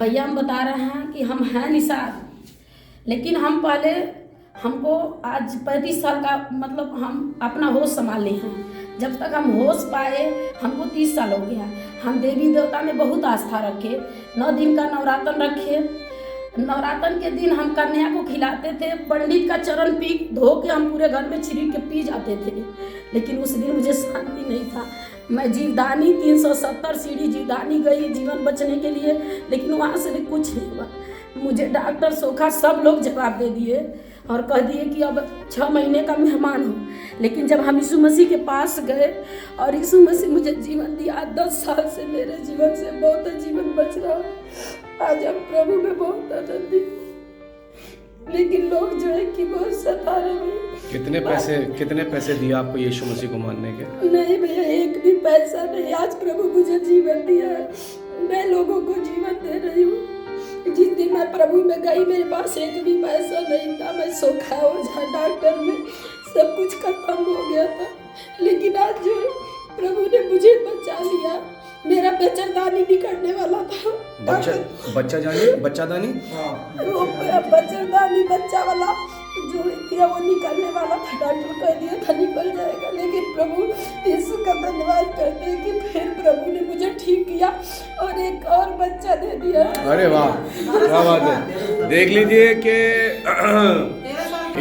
भैया हम बता रहे हैं कि हम हैं निषाद, लेकिन हम पहले हमको आज 35 साल का मतलब हम अपना होश संभाले हैं। जब तक हम होश पाए हमको 30 साल हो गया। हम देवी देवता में बहुत आस्था रखे, 9 दिन का नवरात्र रखे। नवरात्र के दिन हम कन्या को खिलाते थे, पंडित का चरण पी धो के हम पूरे घर में छिड़क के पी जाते थे। लेकिन उस दिन मुझे शांति नहीं था। मैं जीवदानी 370 सीढ़ी जीवदानी गई जीवन बचने के लिए, लेकिन वहाँ से भी कुछ नहीं हुआ। मुझे डॉक्टर सोखा सब लोग जवाब दे दिए और कह दिए कि अब 6 महीने का मेहमान हो। लेकिन जब हम यीशु मसीह के पास गए और यीशु मसीह मुझे जीवन दिया, 10 साल से मेरे जीवन से बहुत जीवन बच रहा है। आज हम प्रभु में बहुत आनंदित, लेकिन लोग जो है कि बहुत सता रहे हैं। कितने पैसे दिया आपको यीशु मसीह को मानने के? नहीं भैया, एक भी पैसा नहीं। आज प्रभु मुझे जीवन दिया है, मैं लोगों को जीवन दे रही हूँ। जिस दिन मैं प्रभु में गई मेरे पास एक भी पैसा नहीं था। मैं सोखा ओझा डॉक्टर में सब कुछ खत्म हो गया था, लेकिन आज जो प्रभु ने मुझे बचा लिया। मेरा बच्चादानी निकलने वाला था। बच्चादानी वो बच्चादानी बच्चा वाला जो थी वो निकलने वाला था। डॉक्टर कह दिया था निकल जाएगा, लेकिन प्रभु यीशु का धन्यवाद करते हैं कि फिर प्रभु ने मुझे ठीक किया और एक और बच्चा दे दिया। अरे वाह, क्या बात है। देख लीजिए कि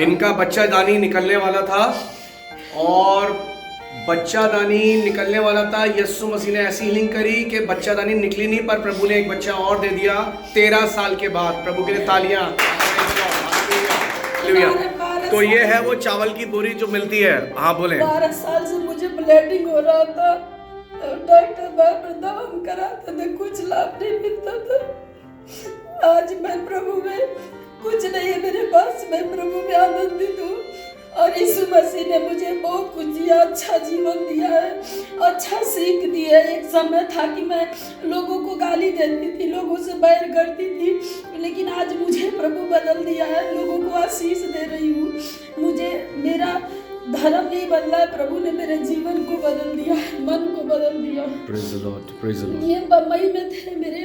इनका बच्चादानी निकलने वाला था और बच्चादानी निकलने वाला था। यीशु मसीह ने ऐसी हीलिंग करी कि बच्चादानी निकली नहीं, पर प्रभु ने एक बच्चा और दे दिया 13 साल के बाद। प्रभु के लिए तालियां। तो ये है वो चावल की बोरी जो मिलती है। हाँ बोले। 12 साल से मुझे ब्लीडिंग हो रहा था, डॉक्टर बार दवा कराते थे, कुछ लाभ नहीं मिलता था। आज मैं प्रभु में कुछ नहीं है मेरे पास, मैं प्रभु में आनंदित हूँ और यीशु मसीह ने मुझे बहुत कुछ दिया, अच्छा जीवन दिया है, अच्छा सीख दी है। एक समय था कि मैं लोगों को गाली देती थी, लोगों से बैर करती थी, लेकिन आज मुझे प्रभु बदल दिया है, लोगों को आशीष दे रही हूँ। मुझे मेरा धर्म नहीं बदला है, प्रभु ने मेरे जीवन को बदल दिया, मन को बदल दिया। Praise the Lord, praise the Lord। ये बम्बई में थे, मेरे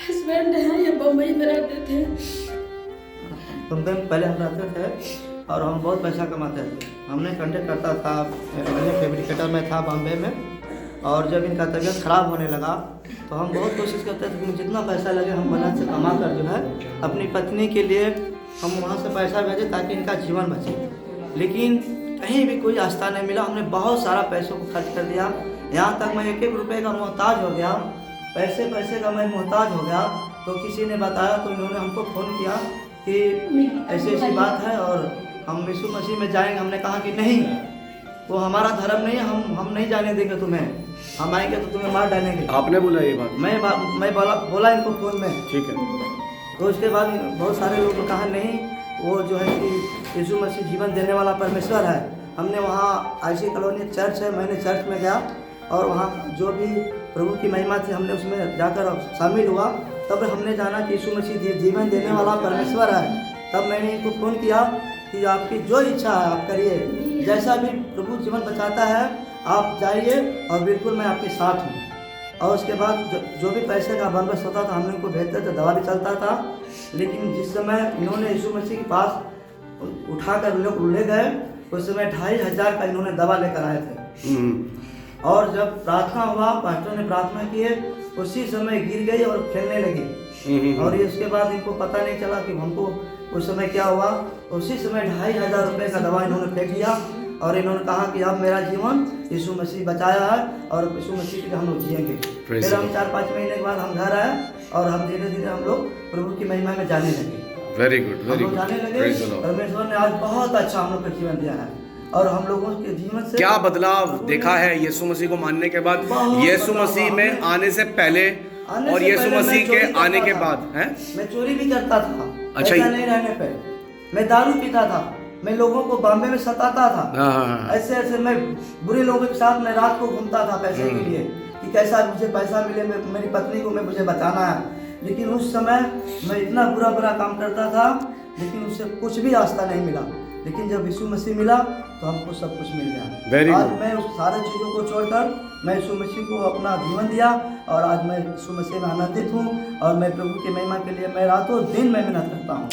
हस्बैंड हैं, ये बम्बई में रहते थे। बम्बई में पहले हम रहते थे और हम बहुत पैसा कमाते थे। हमने कंटेक्ट करता था, मैंने फैब्रिकेटर में था बॉम्बे में। और जब इनका तबीयत ख़राब होने लगा तो हम बहुत कोशिश करते थे कि जितना पैसा लगे हम मेहनत से कमा कर जो है अपनी पत्नी के लिए हम वहाँ से पैसा भेजें ताकि इनका जीवन बचे। लेकिन कहीं भी कोई आस्था नहीं मिला। हमने बहुत सारा पैसों को खर्च कर दिया, यहाँ तक मैं 1-1 रुपये का मोहताज हो गया। पैसे का मैं मोहताज हो गया। तो किसी ने बताया तो इन्होंने हमको फ़ोन किया कि ऐसी बात है और हम यीशु मसीह में जाएंगे। हमने कहा कि नहीं, वो हमारा धर्म नहीं है, हम नहीं जाने देंगे तुम्हें, हम आएंगे तो तुम्हें मार डालेंगे। आपने बोला ये बात? मैं बोला इनको फ़ोन में। ठीक है। तो उसके बाद बहुत सारे लोगों ने कहा नहीं, वो जो है कि यीशु मसीह जीवन देने वाला परमेश्वर है। हमने वहाँ आईसी कॉलोनी चर्च है, मैंने चर्च में गया और वहाँ जो भी प्रभु की महिमा थी हमने उसमें जाकर शामिल हुआ। तब हमने जाना कि यीशु मसीह जीवन देने वाला परमेश्वर है। तब मैंने इनको फ़ोन किया कि आपकी जो इच्छा है आप करिए, जैसा भी प्रभु जीवन बचाता है आप जाइए और बिल्कुल मैं आपके साथ हूँ। और उसके बाद जो भी पैसे का बंदोबस्त होता था हम इनको भेजते थे, दवा भी चलता था। लेकिन जिस समय इन्होंने यीशु मसीह के पास उठाकर लोग ले गए उस समय 2500 का इन्होंने दवा लेकर आए थे। और जब प्रार्थना हुआ, पास्टर ने प्रार्थना किए, उसी समय गिर गई और खेलने लगी। और उसके बाद इनको पता नहीं चला कि हमको उस समय क्या हुआ। उसी समय 2500 रुपये का दवा इन्होंने फेंक दिया और इन्होंने कहा कि अब मेरा जीवन यीशु मसीह बचाया है और यीशु मसीह के हम लोग जिएंगे। फिर हम 4-5 महीने के बाद हम घर आए और हम धीरे धीरे हम लोग प्रभु की महिमा में जाने लगे। Very good, very good. जाने लगे। परमेश्वर ने आज बहुत अच्छा हम लोग को जीवन दिया है और हम लोगों के जीवन से क्या बदलाव देखा है यीशु मसीह को मानने के बाद? यीशु मसीह में आने से पहले और यीशु मसीह के आने के बाद हैं? मैं चोरी भी करता था, अच्छा, पैसा नहीं रहने पे। मैं दारू पीता था, मैं लोगों को बॉम्बे में सताता था। ऐसे मैं बुरे लोगों के साथ मैं रात को घूमता था पैसे के लिए कि कैसा मुझे पैसा मिले, मेरी पत्नी को मुझे बचाना है। लेकिन उस समय मैं इतना बुरा काम करता था, लेकिन उससे कुछ भी आस्था नहीं मिला। लेकिन जब यीशु मसीह मिला तो हमको सब कुछ मिल गया। Very आज good. मैं उस सारे चीज़ों को छोड़कर मैं यीशु मसीह को अपना जीवन दिया और आज मैं यीशु मसीह में आनंदित हूँ और मैं प्रभु की महिमा के लिए मैं रातों दिन मैं मेहनत करता हूँ।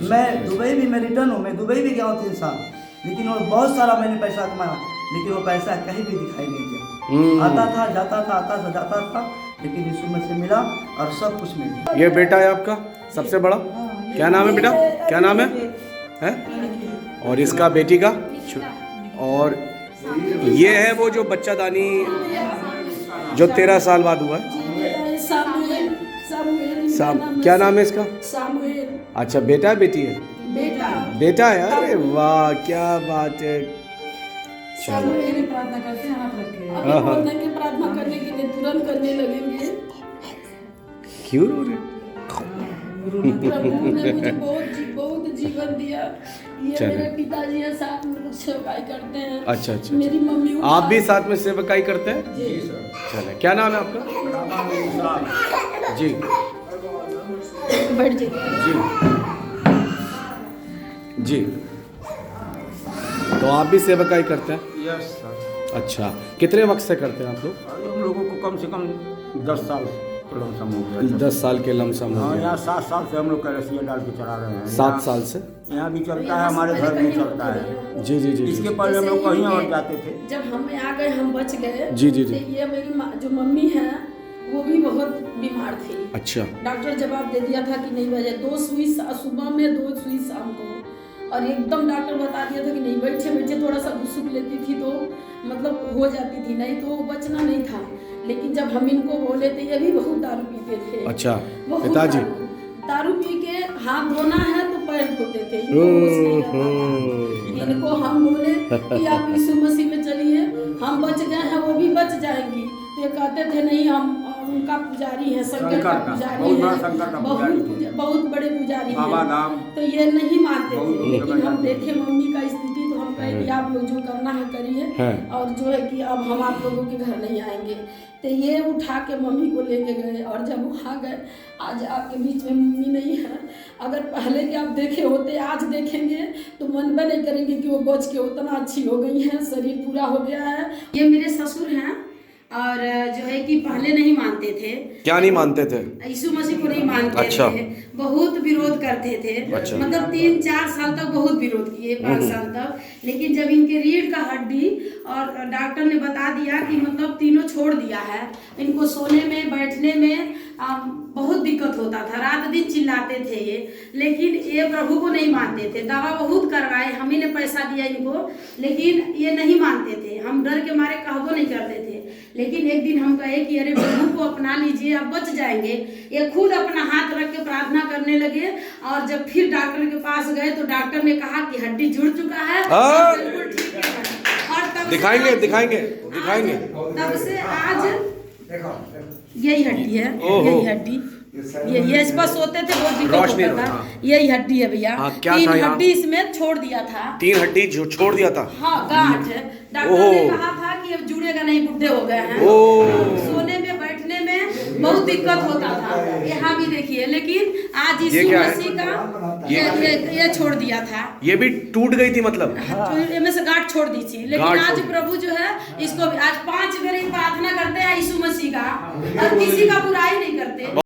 मैं दुबई भी मैं रिटर्न हूँ, मैं दुबई भी गया हूँ 3 साल, लेकिन वो बहुत सारा मैंने पैसा कमाया, लेकिन वो पैसा कहीं भी दिखाई नहीं दिया। आता था जाता था, आता था जाता था, लेकिन यीशु मसीह मिला और सब कुछ मिल गया। ये बेटा है आपका सबसे बड़ा, क्या नाम है बेटा, क्या नाम है? और इसका बेटी का, और ये है वो जो बच्चादानी जो 13 साल बाद हुआ है। क्या नाम है इसका? सामुएल। अच्छा, बेटा है बेटी है? बेटा है। अरे वाह, क्या बात है। सामुएल प्रार्थना करते हैं, हाथ रखे हैं। अभी बोलते हैं कि प्रार्थना करने के लिए तुरंत करने लगेंगे। क्यों रो रहे? प्रभु ने मुझे बहुत जीवन दिया। ये मेरे पिताजी है, साथ में लोग सेवकाई करते हैं। अच्छा अच्छा। मेरी मम्मी आप भी साथ में सेवकाई करते हैं? जी सर। चले, क्या नाम है आपका? जी बढ़ जाइए। जी जी। तो आप भी सेवकाई करते हैं? Yes sir. अच्छा, कितने वक्त से करते हैं आप लोग? हम लोगों को कम से कम 10 साल लमसम हो गया। 10 साल के लमसम हो हाँ, गया। यहाँ 7 साल से हम लोग कैरेसिया डाल के चला रहे हैं। 7 साल से? यहाँ भी चलता है, हमारे घर भी चलता है। जी जी जी। इसके पहले हम लोग कहीं और जाते थे। जब हम आ गए, हम बच गए। जी जी जी। तो ये मेरी जो मम्मी है वो भी बहुत बीमार थी। अच्छा। डॉक्टर जवाब दे दिया था कि नहीं बजे, 2 सुई सुबह में, 2 सुई शाम को, और एकदम डॉक्टर बता दिया था कि नहीं, बैठे बैठे थोड़ा सा घुसुक लेती थी तो मतलब हो जाती थी, नहीं तो बचना नहीं था। लेकिन जब हम इनको बोले तो ये भी बहुत दारू पीते थे। अच्छा, बहुत पिताजी दारू पी के हाथ धोना है तो पैर धोते थे। इनको होश नहीं रहता था। इनको हम बोले कि आप यीशु मसीह में चलिए, हम बच गए हैं, वो भी बच जाएंगी। तो ये कहते थे नहीं, हम उनका पुजारी है, शंकर का पुजारी है, बहुत बड़े पुजारी हैं। तो ये नहीं मानते थे। लेकिन हम देखे मम्मी का स्थिति तो हम कहे कि आप लोग जो करना है करिए, और जो है कि अब हम आप लोगों के घर नहीं आएंगे। तो ये उठा के मम्मी को लेके गए, और जब वहाँ गए, आज आपके बीच में मम्मी नहीं है। अगर पहले के आप देखे होते, आज देखेंगे तो मन भी नहीं करेंगे कि वो बच के उतना अच्छी हो गई है, शरीर पूरा हो गया है। ये मेरे ससुर हैं, और जो है कि पहले नहीं मानते थे। क्या नहीं मानते थे? यीशु मसीह को नहीं मानते अच्छा। थे, बहुत विरोध करते थे। अच्छा। मतलब 3-4 साल तक बहुत विरोध किए, 5 साल तक। लेकिन जब इनके रीढ़ का हड्डी और डॉक्टर ने बता दिया कि मतलब तीनों छोड़ दिया है, इनको सोने में बैठने में बहुत दिक्कत होता था, रात दिन चिल्लाते थे ये। लेकिन ये प्रभु को नहीं मानते थे, दवा बहुत करवाए, हम ही ने पैसा दिया इनको, लेकिन ये नहीं मानते थे। हम डर के मारे कहबो नहीं करते थे। लेकिन एक दिन हम कहे कि अरे प्रभु को अपना लीजिए, आप बच जाएंगे। ये खुद अपना हाथ रख के प्रार्थना करने लगे, और जब फिर डॉक्टर के पास गए तो डॉक्टर ने कहा कि हड्डी जुड़ चुका है, बिल्कुल ठीक है। और तब दिखाएंगे दिखाएंगे दिखाएंगे। तब से आज यही हड्डी है, यही हड्डी, ये इस पर सोते थे, बहुत दिक्कत होता था। यही हड्डी है भैया। हाँ, क्या 3 था यहाँ? हड्डी इसमें छोड़ दिया था। 3 हड्डी जो छोड़ दिया था? हाँ, गांठ। डॉक्टर ने कहा था कि अब जुड़ेगा नहीं, बुढ़े हो गए हैं। सोने में बैठने में बहुत दिक्कत होता था। यहाँ भी देखिए, लेकिन आज यीशु मसीह का ये छोड़ दिया था। ये भी टूट गई थी मतलब? इनमें से गांठ छोड़ दी थी। लेकिन आज प्रभु जो है इसको आज 5 बार प्रार्थना करते हैं यीशु मसीह का, और किसी का बुराई नहीं करते।